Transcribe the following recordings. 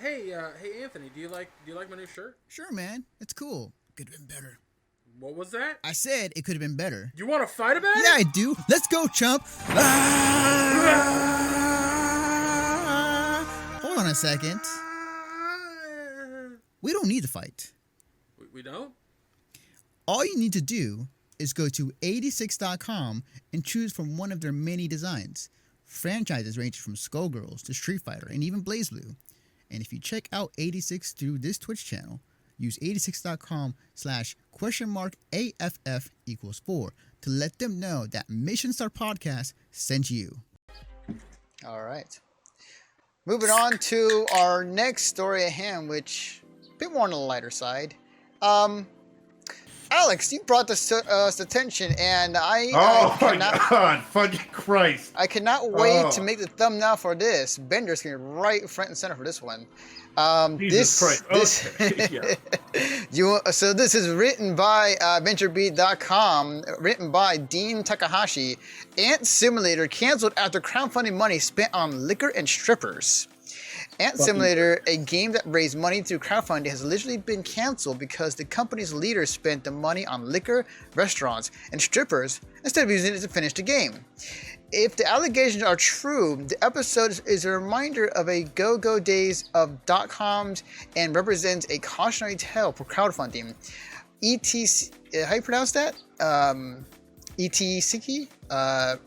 Hey, Anthony, do you like my new shirt? Sure, man. It's cool. Could have been better. What was that? I said it could have been better. You want to fight about Yeah, it? I do. Let's go, chump. Hold on a second. We don't need to fight. We don't? All you need to do is go to 86.com and choose from one of their many designs. Franchises range from Skullgirls to Street Fighter and even BlazBlue. And if you check out 86 through this Twitch channel, use 86.com/AFF=4 to let them know that Mission Star Podcast sent you. All right. Moving on to our next story at hand, which a bit more on the lighter side. Alex, you brought this to us attention, and I God, fucking Christ! I cannot wait to make the thumbnail for this. Bender's gonna be right front and center for this one. Jesus Christ! Okay. So this is written by VentureBeat.com, written by Dean Takahashi. Ant Simulator canceled after crowdfunding money spent on liquor and strippers. Ant Simulator, a game that raised money through crowdfunding, has literally been canceled because the company's leaders spent the money on liquor, restaurants, and strippers instead of using it to finish the game. If the allegations are true, the episode is a reminder of a go-go days of .coms and represents a cautionary tale for crowdfunding. ETC, how you pronounce that? ETC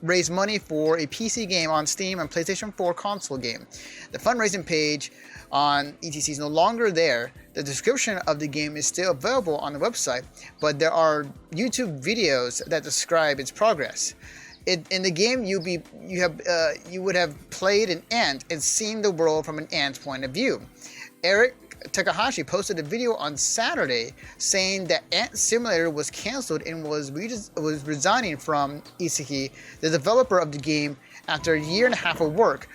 raised money for a PC game on Steam and PlayStation 4 console game. The fundraising page on ETC is no longer there. The description of the game is still available on the website, but there are YouTube videos that describe its progress. In the game, you would have played an ant and seen the world from an ant's point of view. Eric Takahashi posted a video on Saturday saying that Ant Simulator was canceled and was resigning from Iseki, the developer of the game, after a year and a half of work.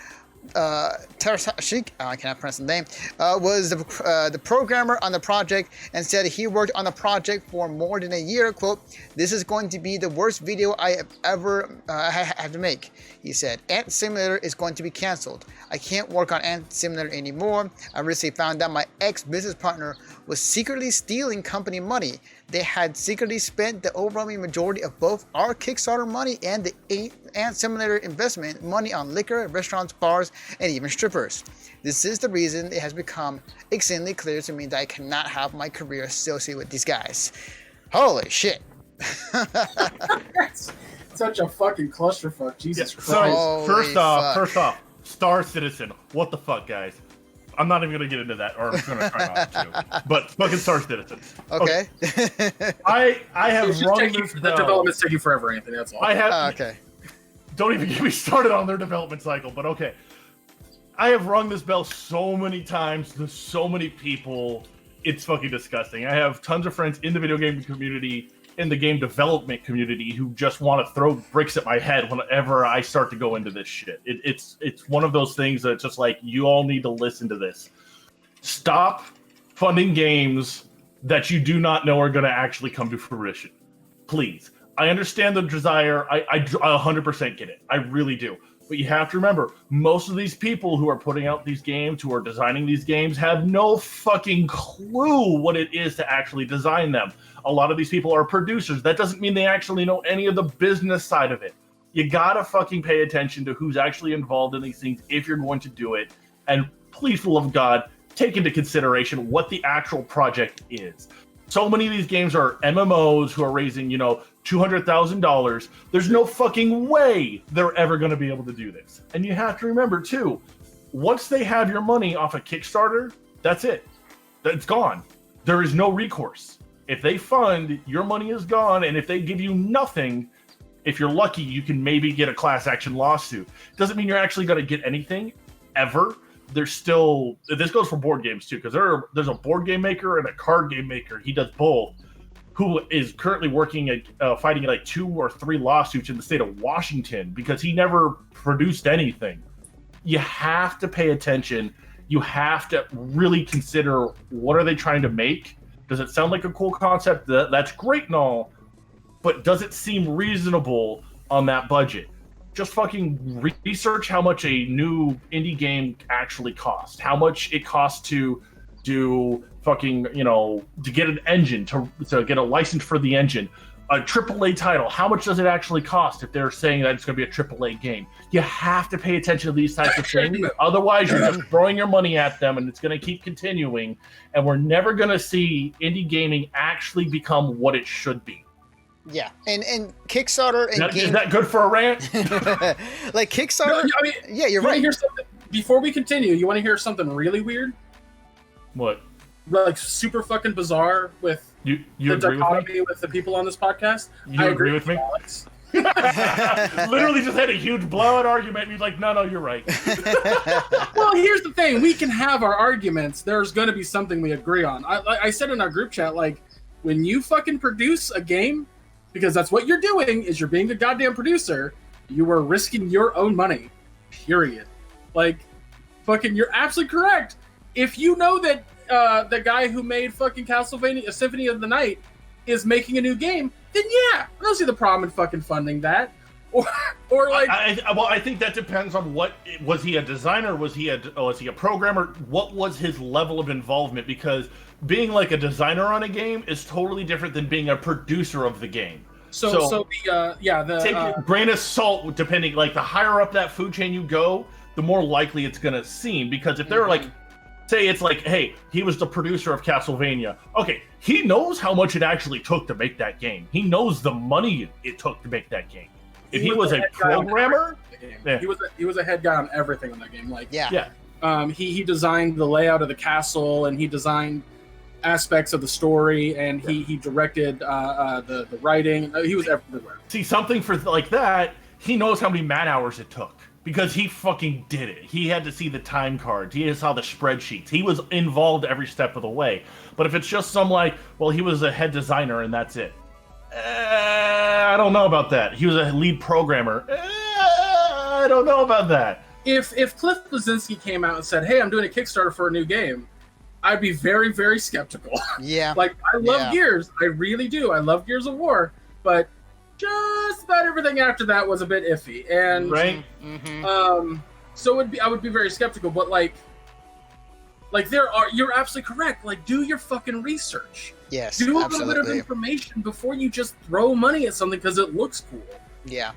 Takahashi, I cannot pronounce the name, was the programmer on the project and said he worked on the project for more than a year. Quote, "This is going to be the worst video I have ever had to make," he said. Ant Simulator is going to be canceled. I can't work on Ant Simulator anymore. I recently found out my ex-business partner was secretly stealing company money. They had secretly spent the overwhelming majority of both our Kickstarter money and the Ant Simulator investment money on liquor, restaurants, bars, and even strippers. This is the reason it has become extremely clear to me that I cannot have my career associated with these guys. Holy shit. That's such a fucking clusterfuck. Jesus Christ. So first off, Star Citizen. What the fuck, guys? I'm not even gonna get into that, or I'm gonna try not to. But fucking Star Citizen. Okay. I have rung this The bell. development's taking forever, Anthony. That's all. I have. Okay. Don't even get me started on their development cycle. But okay, I have rung this bell so many times to so many people. It's fucking disgusting. I have tons of friends in the video game community, in the game development community, who just want to throw bricks at my head whenever I start to go into this shit. It's one of those things that's just like, you all need to listen to this. Stop funding games that you do not know are going to actually come to fruition. Please. I understand the desire. I 100% get it. I really do. But you have to remember, most of these people who are putting out these games, who are designing these games, have no fucking clue what it is to actually design them. A lot of these people are producers. That doesn't mean they actually know any of the business side of it. You gotta fucking pay attention to who's actually involved in these things if you're going to do it. And please, for the love of God, take into consideration what the actual project is. So many of these games are MMOs who are raising, $200,000. There's no fucking way they're ever going to be able to do this. And you have to remember, too, once they have your money off a Kickstarter, that's it. It's gone. There is no recourse. If they fund, your money is gone. And if they give you nothing, if you're lucky, you can maybe get a class action lawsuit. Doesn't mean you're actually going to get anything, ever. There's still, this goes for board games too, because there's a board game maker and a card game maker. He does both, who is currently working at fighting like 2 or 3 lawsuits in the state of Washington because he never produced anything. You have to pay attention. You have to really consider, what are they trying to make? Does it sound like a cool concept? That's great and all, but does it seem reasonable on that budget? just fucking research how much a new indie game actually costs. How much it costs to do fucking, to get an engine, to get a license for the engine. A AAA title, how much does it actually cost if they're saying that it's going to be a AAA game? You have to pay attention to these types of things. Otherwise, you're just throwing your money at them, and it's going to keep continuing. And we're never going to see indie gaming actually become what it should be. Yeah, and Kickstarter and Is that good for a rant? Like Kickstarter. No, yeah, you're right. Hear something? Before we continue, you want to hear something really weird? What? Like super fucking bizarre with you the agree dichotomy with the people on this podcast? You agree with me? Alex. Literally just had a huge blowout argument, and he's like, no, you're right. Well, here's the thing. We can have our arguments. There's going to be something we agree on. I said in our group chat, like, when you fucking produce a game, because that's what you're doing, is you're being a goddamn producer, you are risking your own money. Period. Like, fucking, you're absolutely correct. If you know that the guy who made fucking Castlevania Symphony of the Night is making a new game, then yeah, I don't see the problem in fucking funding that. Or like, I think that depends on what was he a designer? Was he a programmer? What was his level of involvement? Because being like a designer on a game is totally different than being a producer of the game. So take a grain of salt, depending, like the higher up that food chain you go, the more likely it's gonna seem. Because if they're like, say it's like, hey, he was the producer of Castlevania. Okay, he knows how much it actually took to make that game. He knows the money it took to make that game. If he was a programmer, he was a head guy on everything on that game. Like, yeah. He designed the layout of the castle, and he designed aspects of the story, and he directed the writing. He was everywhere. See, something for like that, he knows how many man hours it took. Because he fucking did it. He had to see the time cards. He saw the spreadsheets. He was involved every step of the way. But if it's just some like, well, he was a head designer and that's it. I don't know about that. He was a lead programmer. I don't know about that. If Cliff Bleszinski came out and said, hey, I'm doing a Kickstarter for a new game, I'd be very, very skeptical. Yeah. Like, I love Gears. I really do. I love Gears of War. But just about everything after that was a bit iffy, and right. So I would be very skeptical. But like you're absolutely correct. Like, do your fucking research. Yes, do a absolutely. little bit of information before you just throw money at something because it looks cool. Yeah,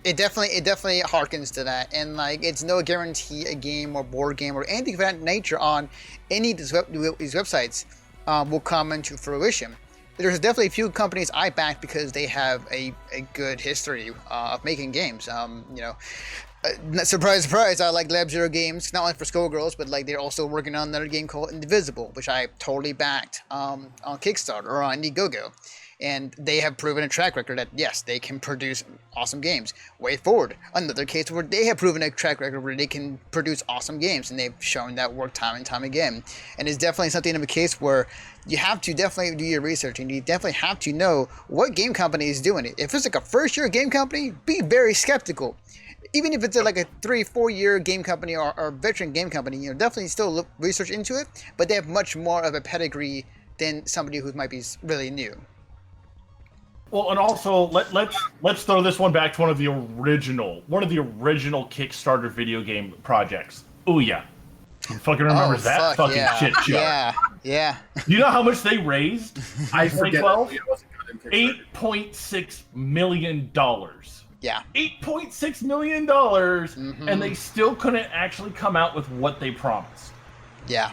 it definitely harkens to that, and like it's no guarantee a game or board game or anything of that nature on any of these websites will come into fruition. There's definitely a few companies I back because they have a good history of making games. Surprise, surprise! I like Lab Zero games, not only for Skullgirls, but like they're also working on another game called Indivisible, which I totally backed on Kickstarter or on Indiegogo. And they have proven a track record that, yes, they can produce awesome games. Way Forward, another case where they have proven a track record where they can produce awesome games, and they've shown that work time and time again. And it's definitely something of a case where you have to definitely do your research, and you definitely have to know what game company is doing it. If it's like a first-year game company, be very skeptical. Even if it's like a 3-4 year game company or veteran game company, definitely still look research into it, but they have much more of a pedigree than somebody who might be really new. Well, and also let's throw this one back to one of the original Kickstarter video game projects. Ouya. Who fucking remembers that fucking shit show? Yeah. You know how much they raised? I forget. $8.6 million. Yeah. $8.6 million, and they still couldn't actually come out with what they promised. Yeah.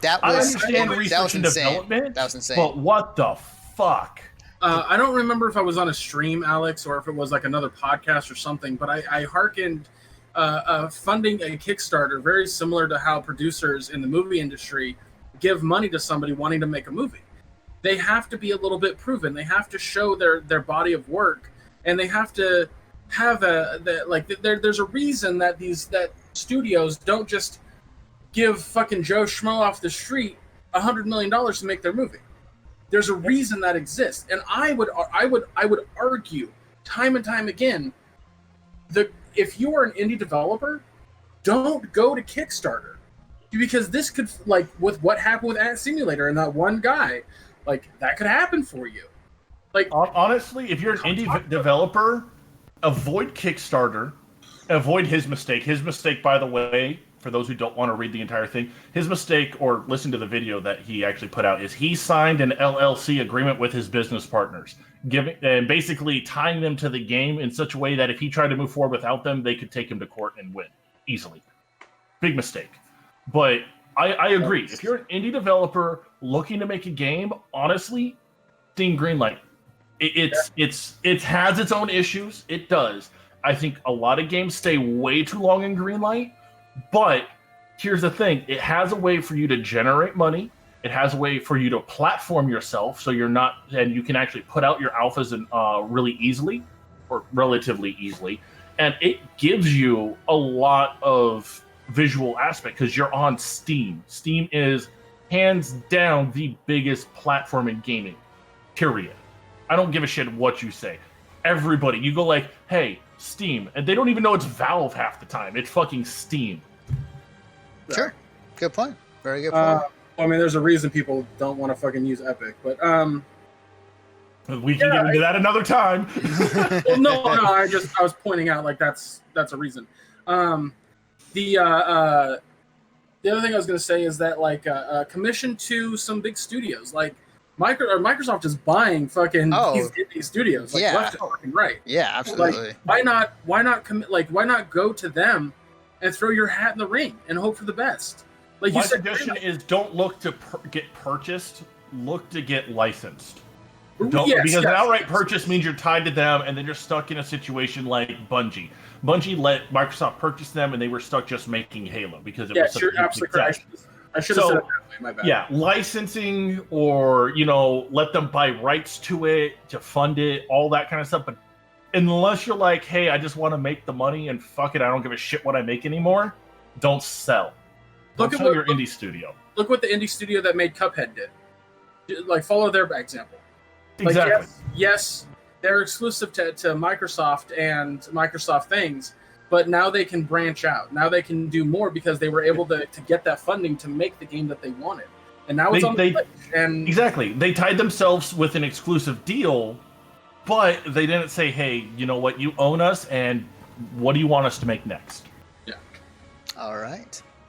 I understand research and development. That was insane. But what the fuck? I don't remember if I was on a stream, Alex, or if it was like another podcast or something, but I hearkened funding a Kickstarter very similar to how producers in the movie industry give money to somebody wanting to make a movie. They have to be a little bit proven. They have to show their body of work, and they have to have there's a reason that that studios don't just give fucking Joe Schmo off the street $100 million to make their movie. There's a reason that exists, and I would argue time and time again that if you are an indie developer, don't go to Kickstarter, because this could, like with what happened with Ant Simulator and that one guy, like that could happen for you. Like, honestly, if you're an indie developer, avoid Kickstarter, avoid his mistake. His mistake, by the way, for those who don't want to read the entire thing, his mistake, or listen to the video that he actually put out, is he signed an LLC agreement with his business partners, and basically tying them to the game in such a way that if he tried to move forward without them, they could take him to court and win easily. Big mistake. But I agree. If you're an indie developer looking to make a game, honestly, Steam Greenlight. It has its own issues. It does. I think a lot of games stay way too long in Greenlight. But here's the thing. It has a way for you to generate money. It has a way for you to platform yourself so you're not, and you can actually put out your alphas really easily, or relatively easily. And it gives you a lot of visual aspect because you're on Steam. Steam is hands down the biggest platform in gaming, period. I don't give a shit what you say. Everybody, you go like, hey, Steam, and they don't even know it's Valve half the time. It's fucking Steam. Sure. Good point. Very good point. I mean, there's a reason people don't want to fucking use Epic, but we can get into that another time. Well, no, I was pointing out like that's a reason. The other thing I was going to say is that like commission to some big studios, like Microsoft is buying fucking these indie studios, like left and fucking right. Yeah, absolutely. Like, why not go to them and throw your hat in the ring and hope for the best? Like my suggestion is, don't look to get purchased. Look to get licensed. Because an outright purchase means you're tied to them, and then you're stuck in a situation like Bungie. Bungie let Microsoft purchase them, and they were stuck just making Halo because it was such a success. I should have said it that way. My bad. Yeah, licensing, or let them buy rights to it, to fund it, all that kind of stuff. But unless you're like, hey, I just want to make the money and fuck it, I don't give a shit what I make anymore, don't sell. Don't sell your indie studio. Look what the indie studio that made Cuphead did. Like, follow their example. Exactly. Like, yes, they're exclusive to Microsoft and Microsoft things, but now they can branch out. Now they can do more because they were able to get that funding to make the game that they wanted. And now it's on the Switch. And exactly. They tied themselves with an exclusive deal, but they didn't say, hey, you know what? You own us, and what do you want us to make next? Yeah. All right.